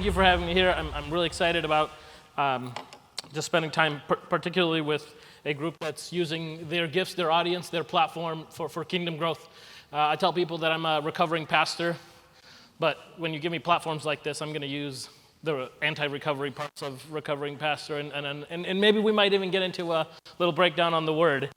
you for having me here. I'm really excited about just spending time, particularly with a group that's using their gifts, their audience, their platform for kingdom growth. I tell people that I'm a recovering pastor, but when you give me platforms like this, I'm going to use the anti-recovery parts of recovering pastor, and maybe we might even get into a little breakdown on the word.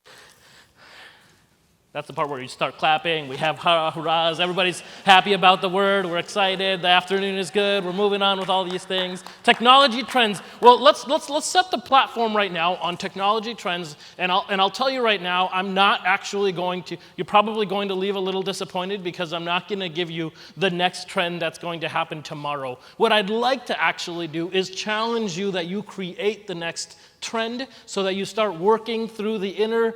That's the part where you start clapping. We have hurrahs. Everybody's happy about the word. We're excited. The afternoon is good. We're moving on with all these things. Technology trends. Well, let's set the platform right now on technology trends. And I'll tell you right now, I'm not actually going to. You're probably going to leave a little disappointed because I'm not going to give you the next trend that's going to happen tomorrow. What I'd like to actually do is challenge you that you create the next trend so that you start working through the inner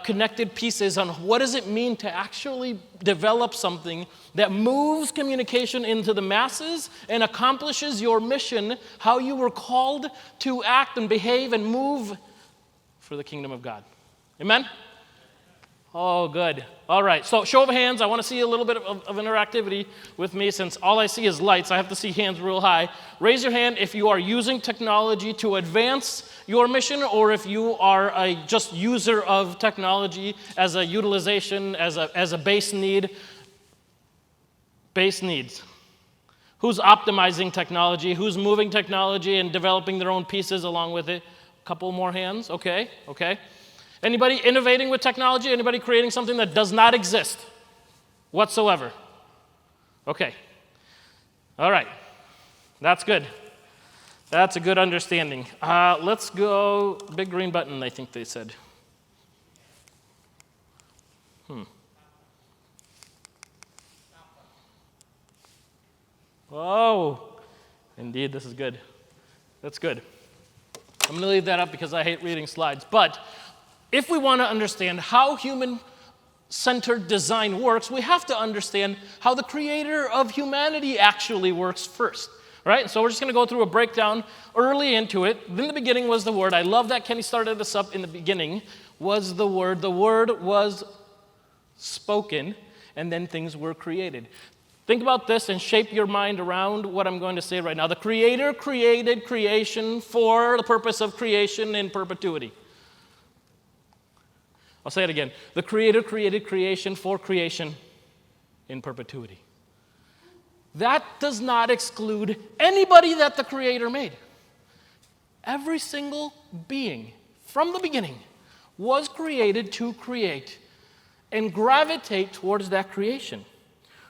connected pieces on what does it mean to actually develop something that moves communication into the masses and accomplishes your mission, how you were called to act and behave and move for the kingdom of God. Amen? Oh, good. All right, so show of hands. I want to see a little bit of interactivity with me since all I see is lights. I have to see hands real high. Raise your hand if you are using technology to advance your mission or if you are a just user of technology as a utilization, as a base need. Base needs. Who's optimizing technology? Who's moving technology and developing their own pieces along with it? A couple more hands. Okay. Anybody innovating with technology? Anybody creating something that does not exist whatsoever? Okay. All right. That's good. That's a good understanding. Let's go, big green button, I think they said. Oh, indeed, this is good. That's good. I'm going to leave that up because I hate reading slides. But if we want to understand how human-centered design works, we have to understand how the creator of humanity actually works first, right? So we're just going to go through a breakdown early into it. In the beginning was the Word. I love that Kenny started us up in the beginning was the Word. The Word was spoken, and then things were created. Think about this and shape your mind around what I'm going to say right now. The Creator created creation for the purpose of creation in perpetuity. I'll say it again. The Creator created creation for creation in perpetuity. That does not exclude anybody that the Creator made. Every single being from the beginning was created to create and gravitate towards that creation.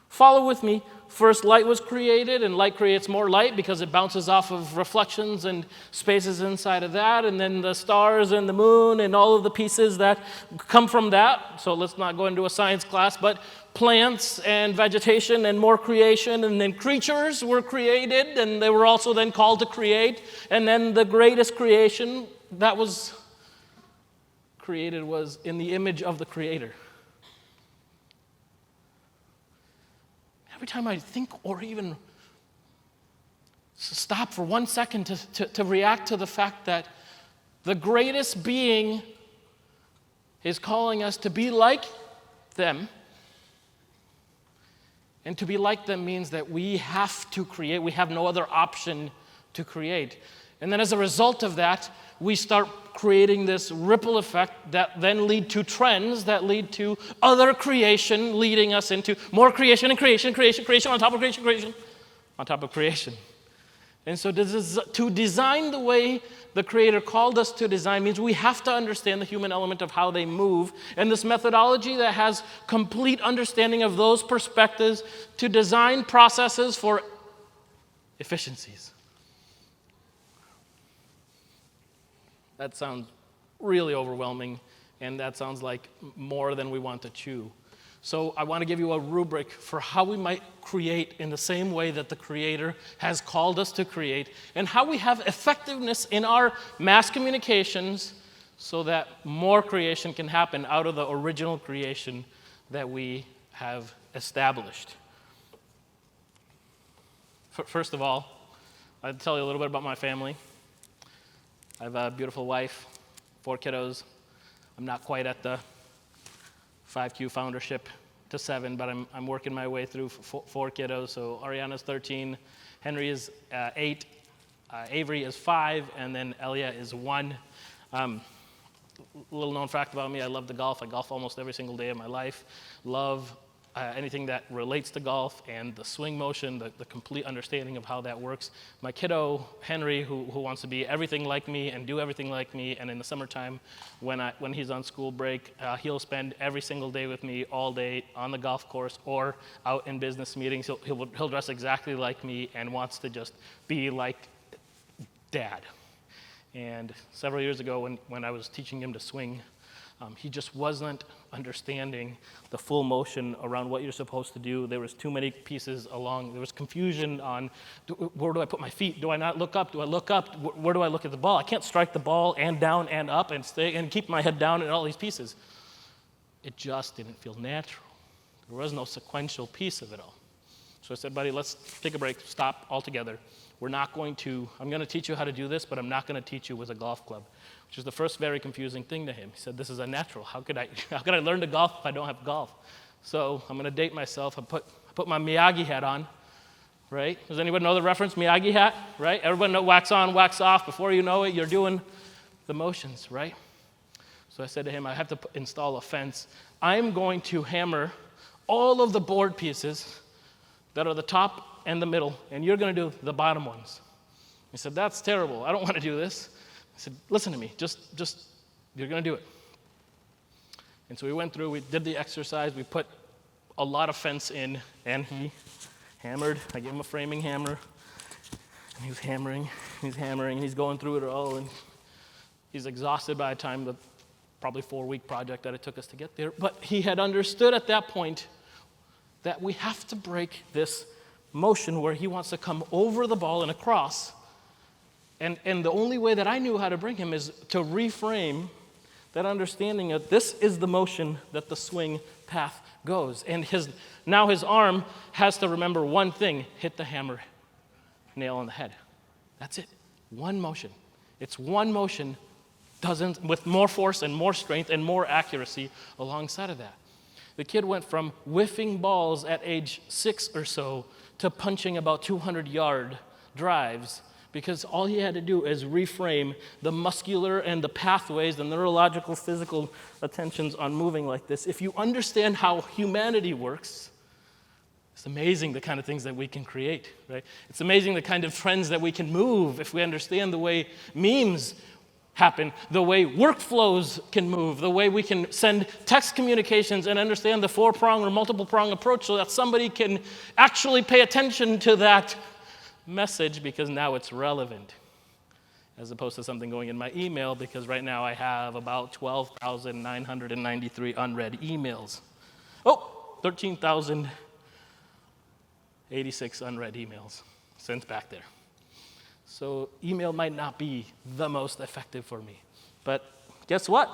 Follow with me. First, light was created, and light creates more light because it bounces off of reflections and spaces inside of that, and then the stars and the moon and all of the pieces that come from that. So let's not go into a science class, but plants and vegetation and more creation, and then creatures were created, and they were also then called to create, and then the greatest creation that was created was in the image of the Creator. Every time I think or even stop for 1 second to react to the fact that the greatest being is calling us to be like them, and to be like them means that we have to create. We have no other option to create. And then as a result of that, we start creating this ripple effect that then lead to trends that lead to other creation, leading us into more creation and creation on top of creation on top of creation. And so to design the way the Creator called us to design means we have to understand the human element of how they move, and this methodology that has complete understanding of those perspectives to design processes for efficiencies. That sounds really overwhelming, and that sounds like more than we want to chew. So I want to give you a rubric for how we might create in the same way that the Creator has called us to create, and how we have effectiveness in our mass communications so that more creation can happen out of the original creation that we have established. First of all, I'll tell you a little bit about my family. I have a beautiful wife, 4 kiddos. I'm not quite at the 5Q foundership to 7, but I'm working my way through 4 kiddos. So Ariana's 13, Henry is 8, Avery is 5, and then Elia is 1. Little known fact about me, I love to golf. I golf almost every single day of my life. Love anything that relates to golf and the swing motion, the complete understanding of how that works. My kiddo, Henry, who wants to be everything like me and do everything like me, and in the summertime, when he's on school break, he'll spend every single day with me all day on the golf course or out in business meetings. He'll dress exactly like me and wants to just be like Dad. And several years ago when I was teaching him to swing, he just wasn't understanding the full motion around what you're supposed to do. There was too many pieces along. There was confusion on where do I put my feet? Do I not look up? Do I look up? Where do I look at the ball? I can't strike the ball and down and up and stay and keep my head down and all these pieces. It just didn't feel natural. There was no sequential piece of it all. So I said, buddy, let's take a break, stop altogether. I'm going to teach you how to do this, but I'm not going to teach you with a golf club, which is the first very confusing thing to him. He said, this is unnatural. How could I learn to golf if I don't have golf? So I'm going to date myself. I put my Miyagi hat on, right? Does anybody know the reference, Miyagi hat, right? Everybody know wax on, wax off. Before you know it, you're doing the motions, right? So I said to him, I have to install a fence. I'm going to hammer all of the board pieces that are the top and the middle, and you're going to do the bottom ones. He said, that's terrible. I don't want to do this. I said, listen to me. Just you're going to do it. And so we went through, we did the exercise, we put a lot of fence in, and he hammered. I gave him a framing hammer, and he was hammering, and he's going through it all, and he's exhausted by the time the probably 4-week project that it took us to get there. But he had understood at that point that we have to break this motion where he wants to come over the ball and across. And the only way that I knew how to bring him is to reframe that understanding of this is the motion that the swing path goes. And now his arm has to remember one thing, hit the hammer nail on the head. That's it. One motion. It's one motion with more force and more strength and more accuracy alongside of that. The kid went from whiffing balls at age 6 or so to punching about 200-yard drives because all he had to do is reframe the muscular and the pathways, the neurological, physical attentions on moving like this. If you understand how humanity works, it's amazing the kind of things that we can create, right? It's amazing the kind of trends that we can move if we understand the way memes happen, the way workflows can move, the way we can send text communications and understand the 4-prong or multiple-prong approach so that somebody can actually pay attention to that message because now it's relevant, as opposed to something going in my email because right now I have about 12,993 unread emails. 13,086 unread emails sent back there. So email might not be the most effective for me. But guess what?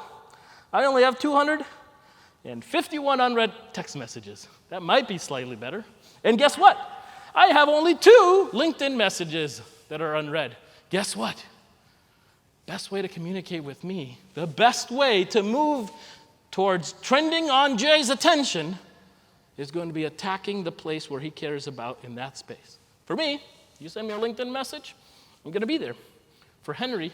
I only have 251 unread text messages. That might be slightly better. And guess what? I have only 2 LinkedIn messages that are unread. Guess what? Best way to communicate with me, the best way to move towards trending on Jay's attention is going to be attacking the place where he cares about in that space. For me, you send me a LinkedIn message, I'm going to be there. For Henry,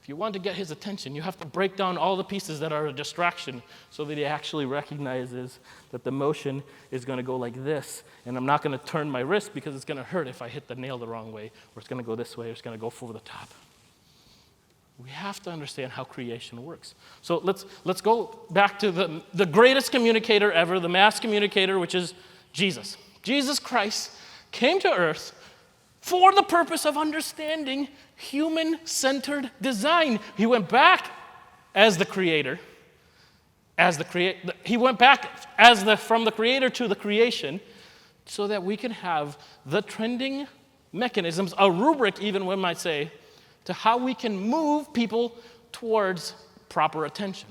if you want to get his attention, you have to break down all the pieces that are a distraction so that he actually recognizes that the motion is going to go like this. And I'm not going to turn my wrist because it's going to hurt if I hit the nail the wrong way, or it's going to go this way, or it's going to go over the top. We have to understand how creation works. So let's go back to the greatest communicator ever, the mass communicator, which is Jesus. Jesus Christ came to earth for the purpose of understanding human-centered design. He went back as the creator. He went back from the creator to the creation so that we can have the trending mechanisms, a rubric even one might say, to how we can move people towards proper attention.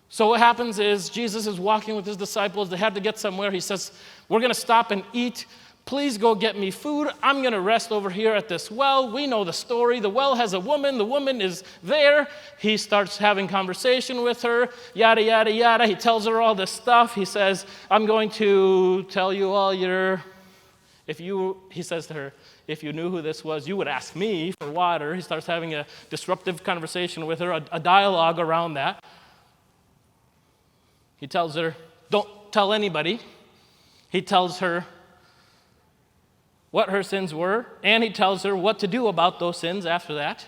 So what happens is Jesus is walking with his disciples. They had to get somewhere. He says, we're going to stop and eat. Please go get me food. I'm going to rest over here at this well. We know the story. The well has a woman. The woman is there. He starts having conversation with her, yada, yada, yada. He tells her all this stuff. He says, I'm going to tell you all he says to her, if you knew who this was, you would ask me for water. He starts having a disruptive conversation with her, a dialogue around that. He tells her, don't tell anybody. He tells her what her sins were, and he tells her what to do about those sins after that.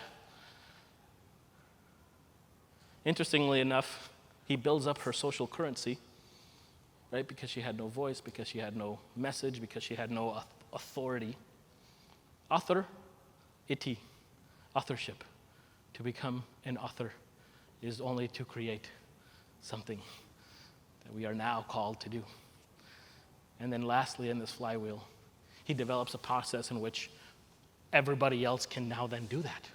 Interestingly enough, he builds up her social currency, right? Because she had no voice, because she had no message, because she had no authority. Authorship. To become an author is only to create something that we are now called to do. And then lastly, in this flywheel, he develops a process in which everybody else can now then do that.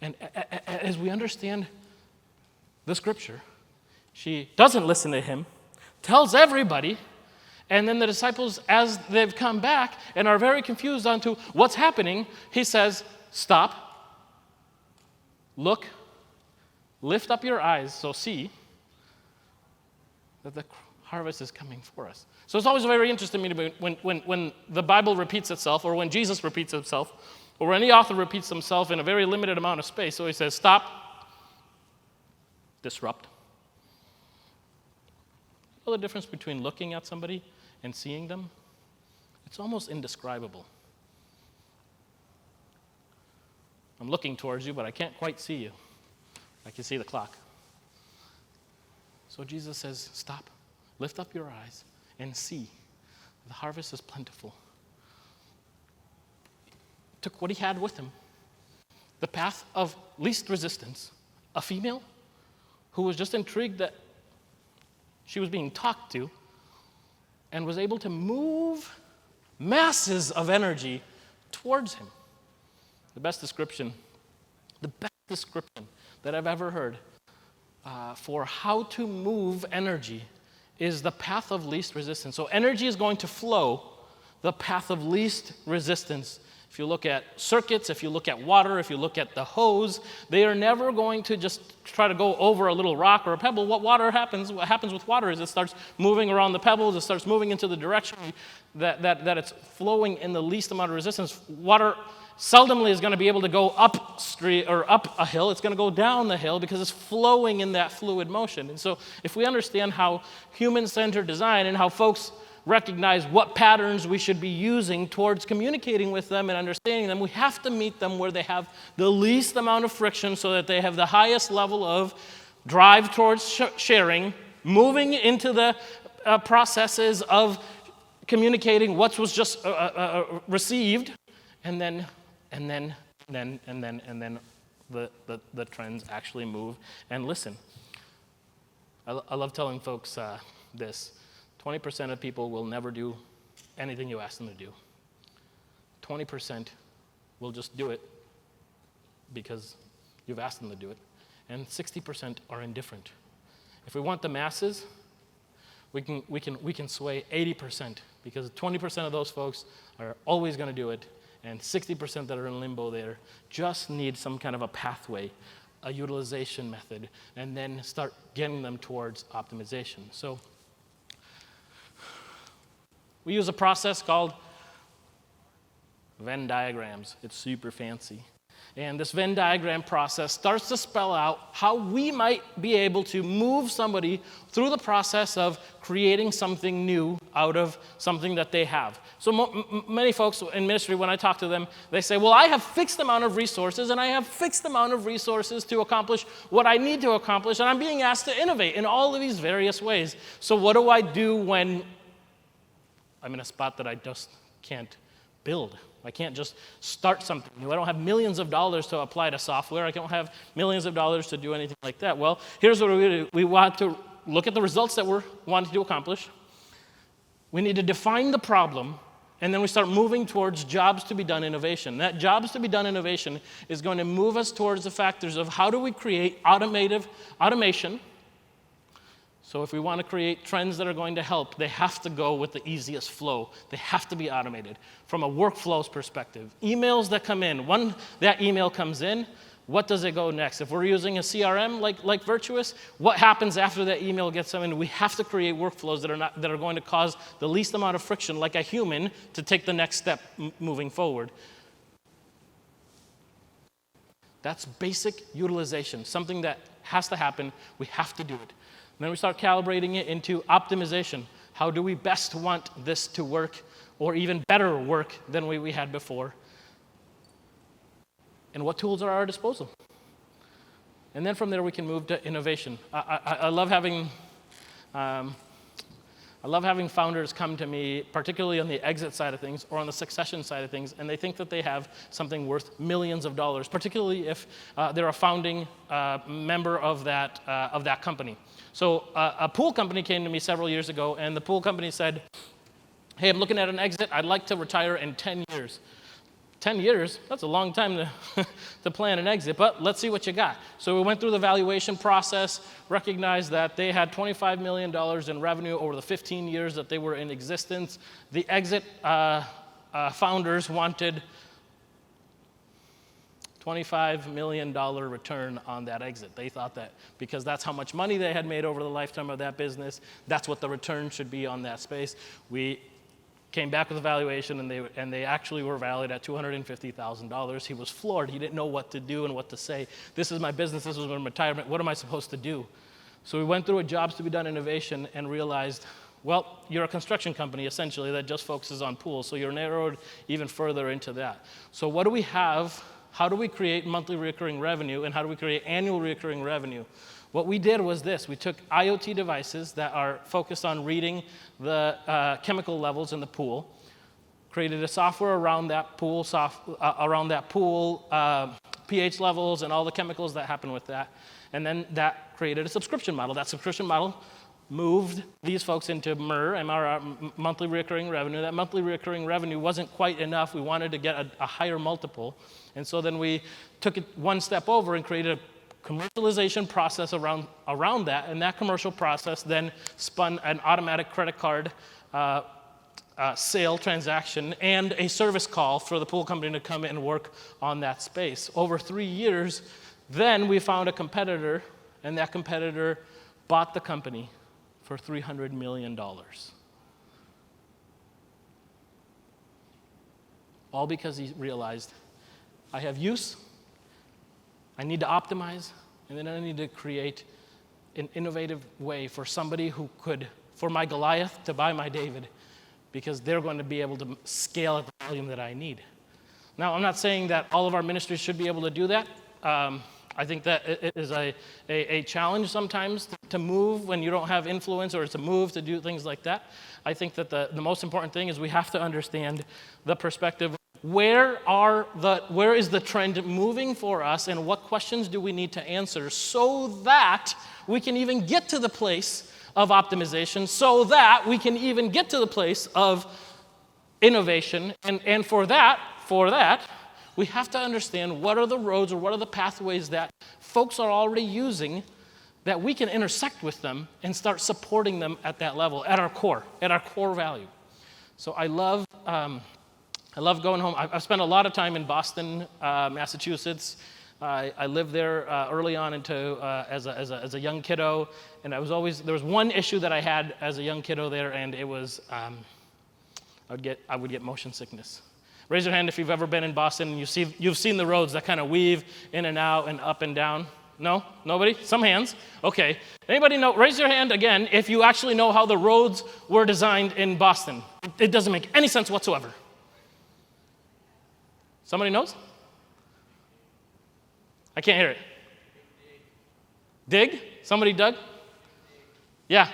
And as we understand the scripture, she doesn't listen to him, tells everybody, and then the disciples, as they've come back and are very confused onto what's happening, he says, stop, look, lift up your eyes, so see that the harvest is coming for us. So it's always very interesting to me when the Bible repeats itself, or when Jesus repeats himself, or when any author repeats himself in a very limited amount of space. So he says, stop, disrupt. You know the difference between looking at somebody and seeing them? It's almost indescribable. I'm looking towards you, but I can't quite see you. I can see the clock. So Jesus says, stop, lift up your eyes, and see. The harvest is plentiful. Took what he had with him, the path of least resistance, a female who was just intrigued that she was being talked to, and was able to move masses of energy towards him. The best description that I've ever heard for how to move energy is the path of least resistance. So energy is going to flow the path of least resistance. If you look at circuits, if you look at water, if you look at the hose, they are never going to just try to go over a little rock or a pebble. What happens with water is it starts moving around the pebbles, it starts moving into the direction that it's flowing in the least amount of resistance. Water seldomly is going to be able to go up street or up a hill. It's going to go down the hill because it's flowing in that fluid motion. And so if we understand how human-centered design and how folks recognize what patterns we should be using towards communicating with them and understanding them, we have to meet them where they have the least amount of friction so that they have the highest level of drive towards sharing, moving into the processes of communicating what was just received, and then the trends actually move and listen. I love telling folks this. 20% of people will never do anything you ask them to do. 20% will just do it because you've asked them to do it. And 60% are indifferent. If we want the masses, we can sway 80% because 20% of those folks are always going to do it, and 60% that are in limbo there just need some kind of a pathway, a utilization method, and then start getting them towards optimization. So we use a process called Venn diagrams. It's super fancy. And this Venn diagram process starts to spell out how we might be able to move somebody through the process of creating something new out of something that they have. So many folks in ministry, when I talk to them, they say, well, I have fixed amount of resources, and I have fixed amount of resources to accomplish what I need to accomplish, and I'm being asked to innovate in all of these various ways. So what do I do when I'm in a spot that I just can't build? I can't just start something new. I don't have millions of dollars to apply to software. I don't have millions of dollars to do anything like that. Well, here's what we do. We want to look at the results that we're wanting to accomplish. We need to define the problem, and then we start moving towards jobs to be done innovation. That jobs to be done innovation is going to move us towards the factors of how do we create automation. So if we want to create trends that are going to help, they have to go with the easiest flow. They have to be automated. From a workflows perspective, emails that come in, when that email comes in, what does it go next? If we're using a CRM like Virtuous, what happens after that email gets in? We have to create workflows that are going to cause the least amount of friction, like a human, to take the next step moving forward. That's basic utilization, something that has to happen. We have to do it. And then we start calibrating it into optimization. How do we best want this to work, or even better work than we had before? And what tools are at our disposal? And then from there we can move to innovation. I love having founders come to me, particularly on the exit side of things or on the succession side of things, and they think that they have something worth millions of dollars, particularly if they're a founding member of that company. So a pool company came to me several years ago, and the pool company said, hey, I'm looking at an exit. I'd like to retire in 10 years. 10 years, that's a long time to plan an exit, but let's see what you got. So we went through the valuation process, recognized that they had $25 million in revenue over the 15 years that they were in existence. The exit founders wanted $25 million return on that exit. They thought that because that's how much money they had made over the lifetime of that business, that's what the return should be on that space. We came back with a valuation, and they actually were valued at $250,000. He was floored. He didn't know what to do and what to say. This is my business. This is my retirement. What am I supposed to do? So we went through a jobs to be done innovation and realized, well, you're a construction company, essentially, that just focuses on pools. So you're narrowed even further into that. So what do we have? How do we create monthly recurring revenue, and how do we create annual recurring revenue? What we did was this. We took IoT devices that are focused on reading the chemical levels in the pool, created a software around that pool, pH levels and all the chemicals that happen with that, and then that created a subscription model. That subscription model moved these folks into MRR, monthly recurring revenue. That monthly recurring revenue wasn't quite enough. We wanted to get a higher multiple, and so then we took it one step over and created a commercialization process around that, and that commercial process then spun an automatic credit card sale transaction and a service call for the pool company to come in and work on that space. Over 3 years, then we found a competitor, and that competitor bought the company for $300 million. All because he realized, I have use, I need to optimize, and then I need to create an innovative way for somebody who could, for my Goliath to buy my David, because they're going to be able to scale at the volume that I need. Now, I'm not saying that all of our ministries should be able to do that. I think that it is a challenge sometimes to move when you don't have influence, or it's a move to do things like that. I think that the most important thing is we have to understand the perspective. Where is the trend moving for us, and what questions do we need to answer so that we can even get to the place of optimization, so that we can even get to the place of innovation. And for that, we have to understand what are the roads or what are the pathways that folks are already using that we can intersect with them and start supporting them at that level, at our core value. So I love going home. I've spent a lot of time in Boston, Massachusetts. I lived there early on as a young kiddo, and there was one issue that I had as a young kiddo there, and it was I would get motion sickness. Raise your hand if you've ever been in Boston and you've seen the roads that kind of weave in and out and up and down. No? Nobody? Some hands. Okay. Anybody know? Raise your hand again if you actually know how the roads were designed in Boston. It doesn't make any sense whatsoever. Somebody knows? I can't hear it. Dig? Somebody dug? Yeah.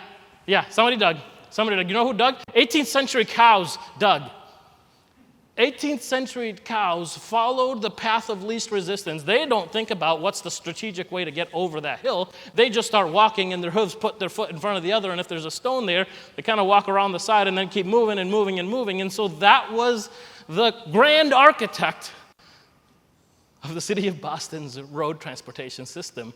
Somebody dug. You know who dug? 18th century cows dug. 18th century cows followed the path of least resistance. They don't think about what's the strategic way to get over that hill. They just start walking, and their hooves put their foot in front of the other, and if there's a stone there, they kind of walk around the side and then keep moving and moving and moving. And so that was the grand architect of the city of Boston's road transportation system.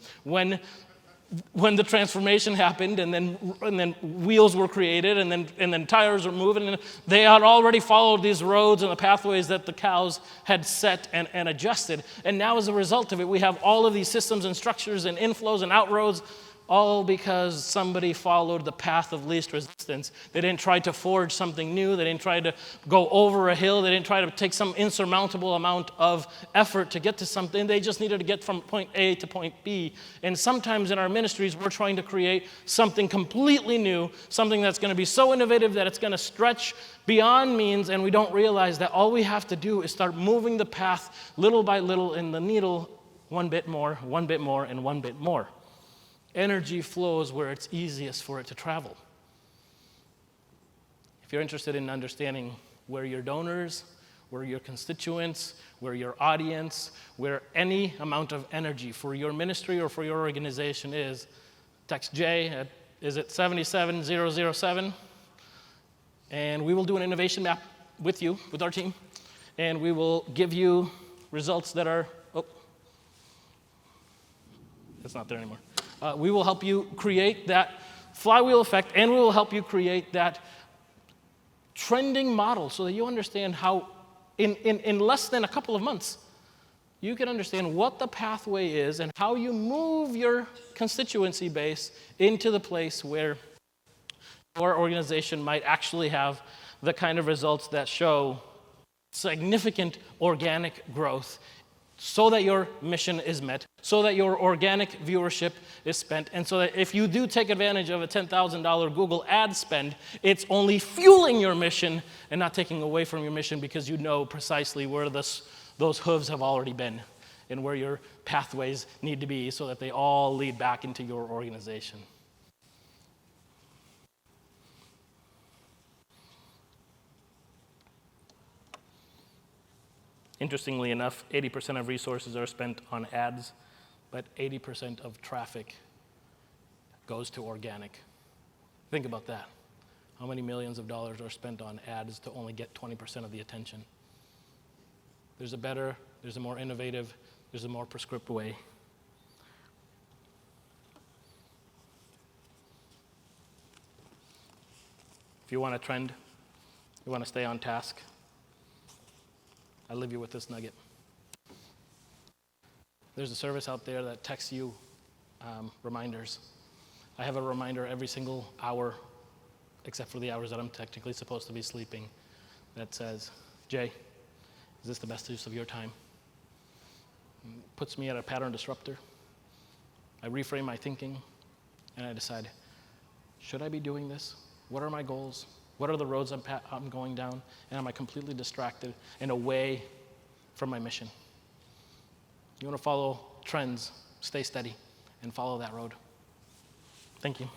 When the transformation happened, and then wheels were created, and then tires were moving, and they had already followed these roads and the pathways that the cows had set and adjusted. And now, as a result of it, we have all of these systems and structures and inflows and outroads all because somebody followed the path of least resistance. They didn't try to forge something new. They didn't try to go over a hill. They didn't try to take some insurmountable amount of effort to get to something. They just needed to get from point A to point B. And sometimes in our ministries, we're trying to create something completely new, something that's going to be so innovative that it's going to stretch beyond means, and we don't realize that all we have to do is start moving the path little by little, and the needle one bit more, and one bit more. Energy flows where it's easiest for it to travel. If you're interested in understanding where your donors, where your constituents, where your audience, where any amount of energy for your ministry or for your organization is, text Jay at, is it 77007? And we will do an innovation map with you, with our team, and we will give you results that are, it's not there anymore. We will help you create that flywheel effect, and we will help you create that trending model so that you understand how, in less than a couple of months, you can understand what the pathway is and how you move your constituency base into the place where your organization might actually have the kind of results that show significant organic growth, so that your mission is met, so that your organic viewership is spent, and so that if you do take advantage of a $10,000 Google ad spend, it's only fueling your mission and not taking away from your mission, because you know precisely where those hooves have already been and where your pathways need to be so that they all lead back into your organization. Interestingly enough, 80% of resources are spent on ads, but 80% of traffic goes to organic. Think about that. How many millions of dollars are spent on ads to only get 20% of the attention? There's a better, there's a more innovative, there's a more prescriptive way. If you want to trend, you want to stay on task, I leave you with this nugget. There's a service out there that texts you reminders. I have a reminder every single hour, except for the hours that I'm technically supposed to be sleeping, that says, Jay, is this the best use of your time? It puts me at a pattern disruptor. I reframe my thinking, and I decide, should I be doing this? What are my goals? What are the roads I'm going down? And am I completely distracted and away from my mission? You want to follow trends, stay steady, and follow that road. Thank you.